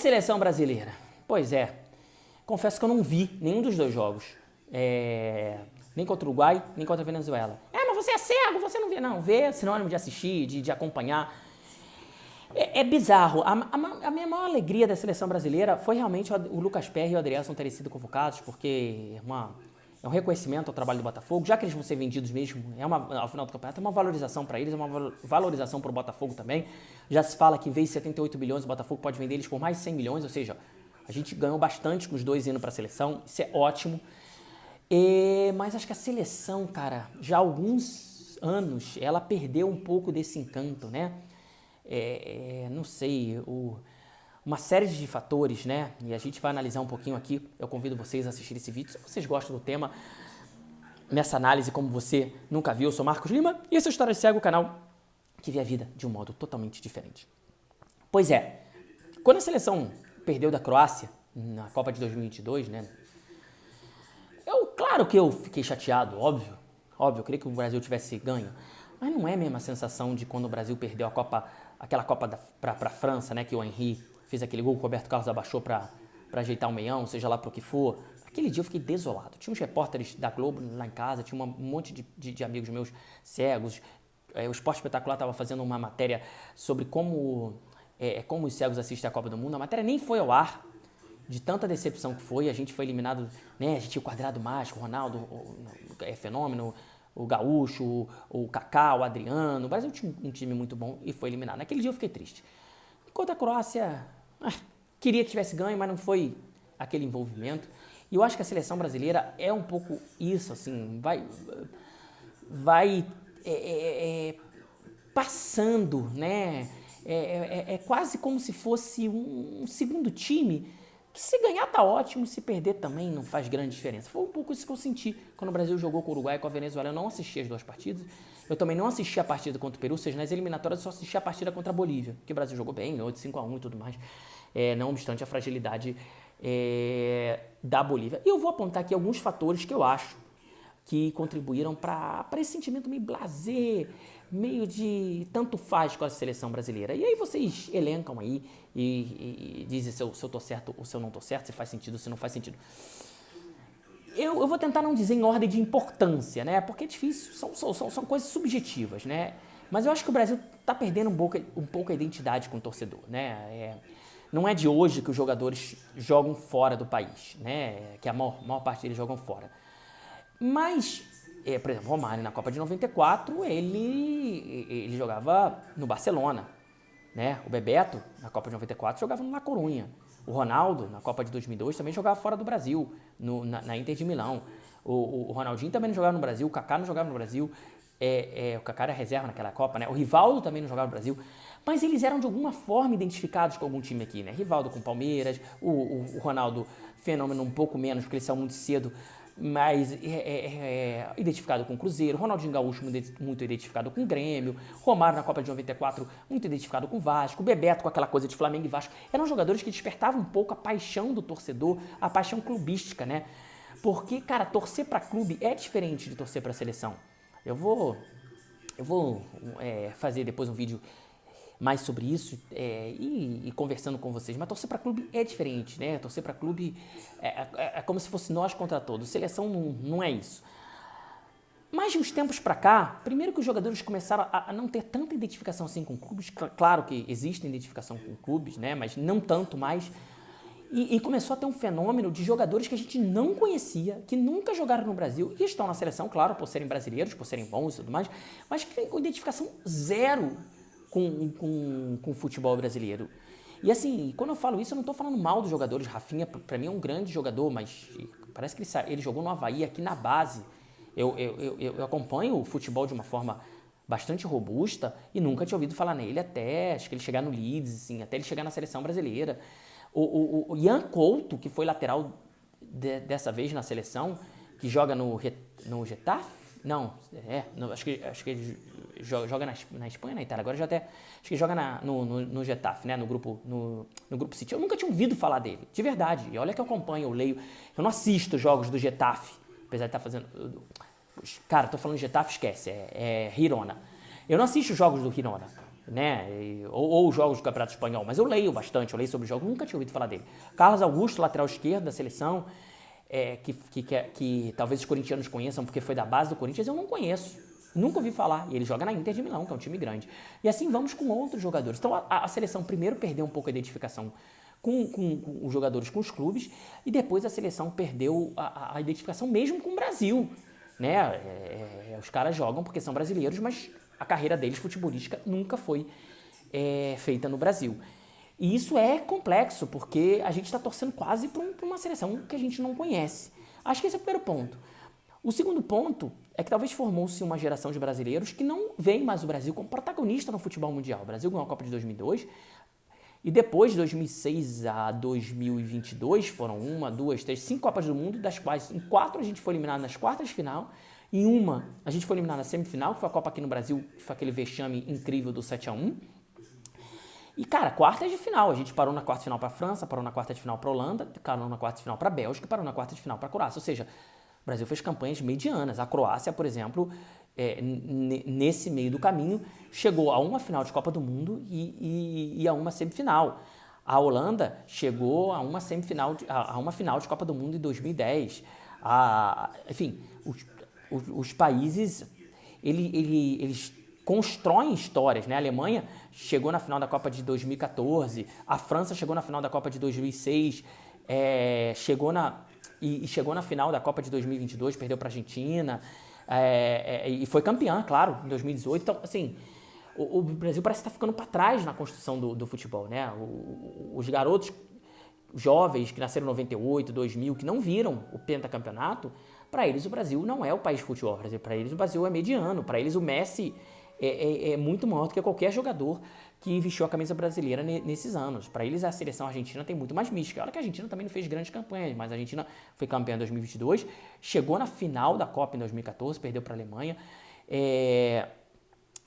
seleção brasileira? Pois é, confesso que eu não vi nenhum dos dois jogos. Nem contra o Uruguai, nem contra a Venezuela. Mas você é cego, você não vê. Não, vê é sinônimo de assistir, de acompanhar. É bizarro. A minha maior alegria da seleção brasileira foi realmente o Lucas Perry e o Adrielson terem sido convocados, porque é um reconhecimento ao trabalho do Botafogo, já que eles vão ser vendidos mesmo, ao final do campeonato, é uma valorização para eles, é uma valorização para o Botafogo também. Já se fala que em vez de 78 bilhões, o Botafogo pode vender eles por mais de 100 milhões, ou seja, a gente ganhou bastante com os dois indo para a seleção, isso é ótimo. Mas acho que a seleção, cara, já há alguns anos, ela perdeu um pouco desse encanto, né? Não sei, uma série de fatores, né? E a gente vai analisar um pouquinho aqui. Eu convido vocês a assistirem esse vídeo. Se vocês gostam do tema, nessa análise como você nunca viu, eu sou Marcos Lima e esse é o História de Cego, o canal que vê a vida de um modo totalmente diferente. Pois é, quando a seleção perdeu da Croácia na Copa de 2022, né? Claro que eu fiquei chateado, óbvio, eu queria que o Brasil tivesse ganho, mas não é a mesma sensação de quando o Brasil perdeu aquela Copa para a França, né, que o Henry fez aquele gol, o Roberto Carlos abaixou para ajeitar o meião, seja lá para o que for. Aquele dia eu fiquei desolado. Tinha uns repórteres da Globo lá em casa, tinha um monte de amigos meus cegos. O Esporte Espetacular estava fazendo uma matéria sobre como os cegos assistem a Copa do Mundo. A matéria nem foi ao ar, de tanta decepção que foi. A gente foi eliminado, né? A gente tinha o Quadrado Mágico, o Ronaldo, Fenômeno, o Gaúcho, o Kaká, o Adriano. O Brasil tinha um time muito bom e foi eliminado. Naquele dia eu fiquei triste. Enquanto a Croácia queria que tivesse ganho, mas não foi aquele envolvimento. E eu acho que a seleção brasileira é um pouco isso, assim, vai passando, né? É quase como se fosse um segundo time, que se ganhar tá ótimo, se perder também não faz grande diferença. Foi um pouco isso que eu senti quando o Brasil jogou com o Uruguai e com a Venezuela. Eu não assisti as duas partidas, eu também não assisti a partida contra o Peru, ou seja, nas eliminatórias eu só assisti a partida contra a Bolívia, que o Brasil jogou bem, ganhou de 5-1 e tudo mais, não obstante a fragilidade da Bolívia. E eu vou apontar aqui alguns fatores que eu acho que contribuíram para esse sentimento meio blasé, meio de tanto faz com a seleção brasileira. E aí vocês elencam aí e dizem se eu tô certo ou se eu não tô certo, se faz sentido ou se não faz sentido. Eu vou tentar não dizer em ordem de importância, né? Porque é difícil, são coisas subjetivas, né? Mas eu acho que o Brasil tá perdendo um pouco a identidade com o torcedor, né? Não é de hoje que os jogadores jogam fora do país, né? Que a maior parte deles jogam fora. Mas, por exemplo, Romário na Copa de 94, ele jogava no Barcelona, né? O Bebeto na Copa de 94 jogava no La Coruña. O Ronaldo na Copa de 2002 também jogava fora do Brasil, na Inter de Milão. O Ronaldinho também não jogava no Brasil, o Kaká não jogava no Brasil, o Kaká era reserva naquela Copa, né? O Rivaldo também não jogava no Brasil. Mas eles eram de alguma forma identificados com algum time aqui, né? Rivaldo com Palmeiras, o Ronaldo Fenômeno um pouco menos, porque ele saiu muito cedo, mas identificado com o Cruzeiro, Ronaldinho Gaúcho muito identificado com o Grêmio, Romário na Copa de 94 muito identificado com o Vasco, Bebeto com aquela coisa de Flamengo e Vasco. Eram jogadores que despertavam um pouco a paixão do torcedor, a paixão clubística, né? Porque, cara, torcer para clube é diferente de torcer para seleção. Eu vou fazer depois um vídeo mais sobre isso e conversando com vocês. Mas torcer para clube é diferente, né? Torcer para clube é como se fosse nós contra todos. Seleção não é isso. Mas de uns tempos para cá, primeiro que os jogadores começaram a não ter tanta identificação assim com clubes. Claro que existe identificação com clubes, né? Mas não tanto mais. E começou a ter um fenômeno de jogadores que a gente não conhecia, que nunca jogaram no Brasil e estão na seleção, claro, por serem brasileiros, por serem bons e tudo mais, mas que com identificação zero com o futebol brasileiro. E assim, quando eu falo isso, eu não estou falando mal dos jogadores. Rafinha, para mim, é um grande jogador, mas parece que ele jogou no Avaí aqui na base. Eu acompanho o futebol de uma forma bastante robusta e nunca tinha ouvido falar nele acho que ele chegar no Leeds, assim, até ele chegar na seleção brasileira. O Ian Couto, que foi lateral dessa vez na seleção, que joga no Getafe? Não, acho que ele joga na Espanha, na Itália. Agora já até acho que joga no Getafe, né? No grupo City. Eu nunca tinha ouvido falar dele, de verdade. E olha que eu acompanho, eu leio. Eu não assisto jogos do Getafe, apesar de estar fazendo. Cara, tô falando de Getafe, esquece. É Girona. Eu não assisto jogos do Girona. né? Ou jogos do Campeonato Espanhol, mas eu leio bastante, eu leio sobre jogos, nunca tinha ouvido falar dele. Carlos Augusto, lateral esquerdo da seleção, que talvez os corintianos conheçam porque foi da base do Corinthians, eu não conheço. Nunca ouvi falar. E ele joga na Inter de Milão, que é um time grande. E assim vamos com outros jogadores. Então a seleção primeiro perdeu um pouco a identificação com os jogadores, com os clubes, e depois a seleção perdeu a identificação mesmo com o Brasil. Né? Os caras jogam porque são brasileiros, mas a carreira deles futebolística nunca foi feita no Brasil. E isso é complexo, porque a gente está torcendo quase para uma seleção que a gente não conhece. Acho que esse é o primeiro ponto. O segundo ponto é que talvez formou-se uma geração de brasileiros que não veem mais o Brasil como protagonista no futebol mundial. O Brasil ganhou a Copa de 2002 e depois de 2006 a 2022 foram 1, 2, 3, 5 Copas do Mundo, das quais em 4 a gente foi eliminado nas quartas de final, em uma a gente foi eliminado na semifinal, que foi a Copa aqui no Brasil, que foi aquele vexame incrível do 7-1. E, cara, quartas de final. A gente parou na quarta de final para a França, parou na quarta de final para a Holanda, parou na quarta de final para a Bélgica, parou na quarta de final para a Croácia. Ou seja, o Brasil fez campanhas medianas. A Croácia, por exemplo, nesse meio do caminho, chegou a uma final de Copa do Mundo e a uma semifinal. A Holanda chegou a uma semifinal, a uma final de Copa do Mundo em 2010. Enfim, os países, eles constroem histórias, né? A Alemanha chegou na final da Copa de 2014, a França chegou na final da Copa de 2006, chegou na final da Copa de 2022, perdeu para a Argentina, e foi campeã, claro, em 2018. Então, assim, o Brasil parece estar ficando para trás na construção do futebol, né? Os garotos jovens que nasceram em 98, 2000, que não viram o pentacampeonato, para eles o Brasil não é o país de futebol. Para eles o Brasil é mediano, para eles o Messi é muito maior do que qualquer jogador que vestiu a camisa brasileira nesses anos. Para eles a seleção argentina tem muito mais mística. Olha que a Argentina também não fez grandes campanhas, mas a Argentina foi campeã em 2022, chegou na final da Copa em 2014, perdeu para a Alemanha.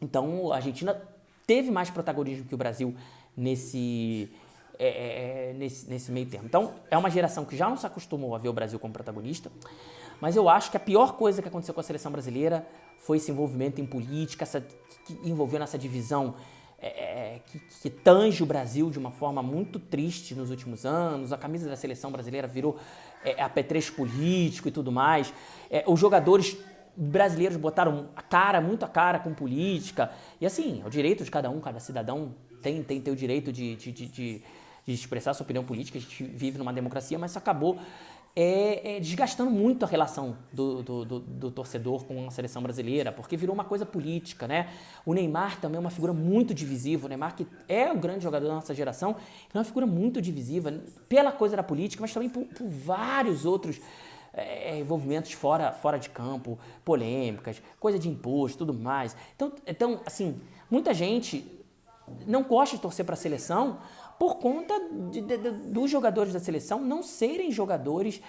Então a Argentina teve mais protagonismo que o Brasil nesse meio termo. Então é uma geração que já não se acostumou a ver o Brasil como protagonista, mas eu acho que a pior coisa que aconteceu com a seleção brasileira foi esse envolvimento em política, que envolveu nessa divisão que tange o Brasil de uma forma muito triste nos últimos anos. A camisa da seleção brasileira virou apetrecho político e tudo mais. Os jogadores brasileiros botaram muito a cara com política. E assim, é o direito de cada cidadão tem o direito de expressar sua opinião política. A gente vive numa democracia, mas isso acabou desgastando muito a relação do torcedor com a seleção brasileira, porque virou uma coisa política, né? O Neymar também é uma figura muito divisiva. O Neymar, que é o grande jogador da nossa geração, é uma figura muito divisiva pela coisa da política, mas também por vários outros envolvimentos fora de campo, polêmicas, coisa de imposto, tudo mais. Então, assim, muita gente não gosta de torcer para a seleção por conta dos jogadores da seleção não serem jogadores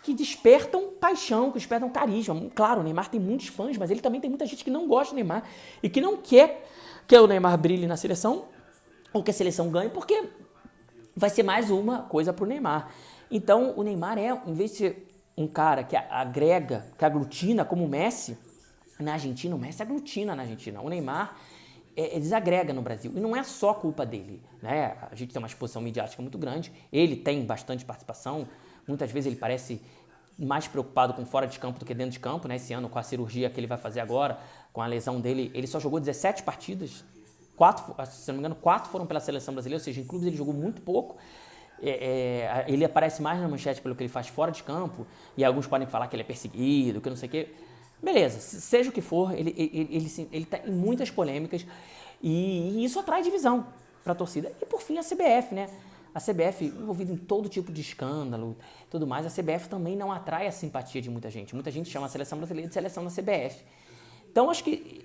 que despertam paixão, que despertam carisma. Claro, o Neymar tem muitos fãs, mas ele também tem muita gente que não gosta do Neymar e que não quer que o Neymar brilhe na seleção ou que a seleção ganhe, porque vai ser mais uma coisa para o Neymar. Então, o Neymar em vez de ser um cara que agrega, que aglutina como o Messi na Argentina, o Messi aglutina na Argentina. O Neymar desagrega no Brasil. E não é só culpa dele, né? A gente tem uma exposição midiática muito grande, ele tem bastante participação, muitas vezes ele parece mais preocupado com fora de campo do que dentro de campo, né? Esse ano, com a cirurgia que ele vai fazer agora, com a lesão dele, ele só jogou 17 partidas, 4, se não me engano, 4 foram pela seleção brasileira, ou seja, em clubes ele jogou muito pouco. Ele aparece mais na manchete pelo que ele faz fora de campo, e alguns podem falar que ele é perseguido, que não sei o quê. Beleza, seja o que for, ele está em muitas polêmicas e isso atrai divisão para a torcida. E por fim a CBF, né? A CBF envolvida em todo tipo de escândalo e tudo mais, a CBF também não atrai a simpatia de muita gente. Muita gente chama a seleção brasileira de seleção da CBF. Então acho que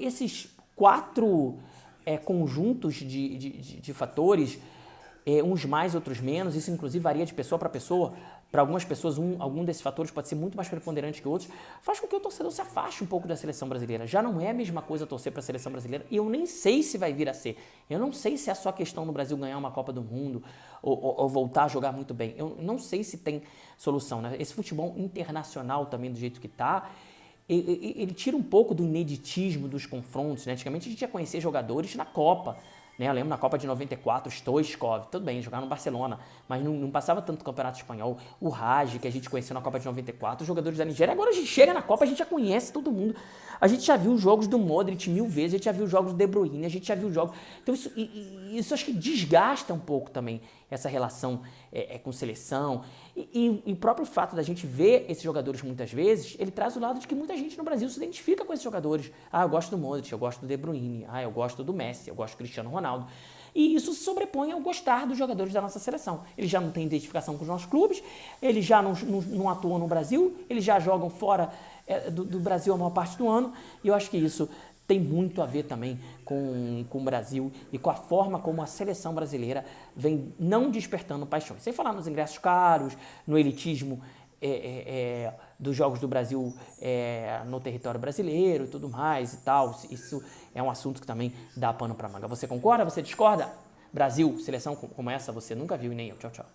esses 4 conjuntos de fatores, uns mais, outros menos, isso inclusive varia de pessoa para pessoa. Para algumas pessoas, algum desses fatores pode ser muito mais preponderante que outros, faz com que o torcedor se afaste um pouco da seleção brasileira. Já não é a mesma coisa torcer para a seleção brasileira, e eu nem sei se vai vir a ser. Eu não sei se é só questão do Brasil ganhar uma Copa do Mundo ou voltar a jogar muito bem. Eu não sei se tem solução, né? Esse futebol internacional também do jeito que está, ele tira um pouco do ineditismo dos confrontos, né? Antigamente a gente ia conhecer jogadores na Copa, né? Eu lembro na Copa de 94, Stoichkov, tudo bem, jogava no Barcelona, mas não passava tanto campeonato espanhol. O Raj, que a gente conheceu na Copa de 94, os jogadores da Nigéria. Agora a gente chega na Copa, a gente já conhece todo mundo. A gente já viu os jogos do Modric 1000 vezes, a gente já viu os jogos do De Bruyne, a gente já viu os jogos... Então isso acho que desgasta um pouco também essa relação com seleção. E o próprio fato da gente ver esses jogadores muitas vezes, ele traz o lado de que muita gente no Brasil se identifica com esses jogadores. Ah, eu gosto do Modric, eu gosto do De Bruyne, eu gosto do Messi, eu gosto do Cristiano Ronaldo. E isso se sobrepõe ao gostar dos jogadores da nossa seleção. Eles já não têm identificação com os nossos clubes, eles já não atuam no Brasil, eles já jogam fora do Brasil a maior parte do ano, e eu acho que isso tem muito a ver também com o Brasil e com a forma como a seleção brasileira vem não despertando paixões. Sem falar nos ingressos caros, no elitismo dos Jogos do Brasil no território brasileiro e tudo mais e tal. Isso é um assunto que também dá pano para manga. Você concorda? Você discorda? Brasil, seleção como essa você nunca viu e nem eu. Tchau, tchau.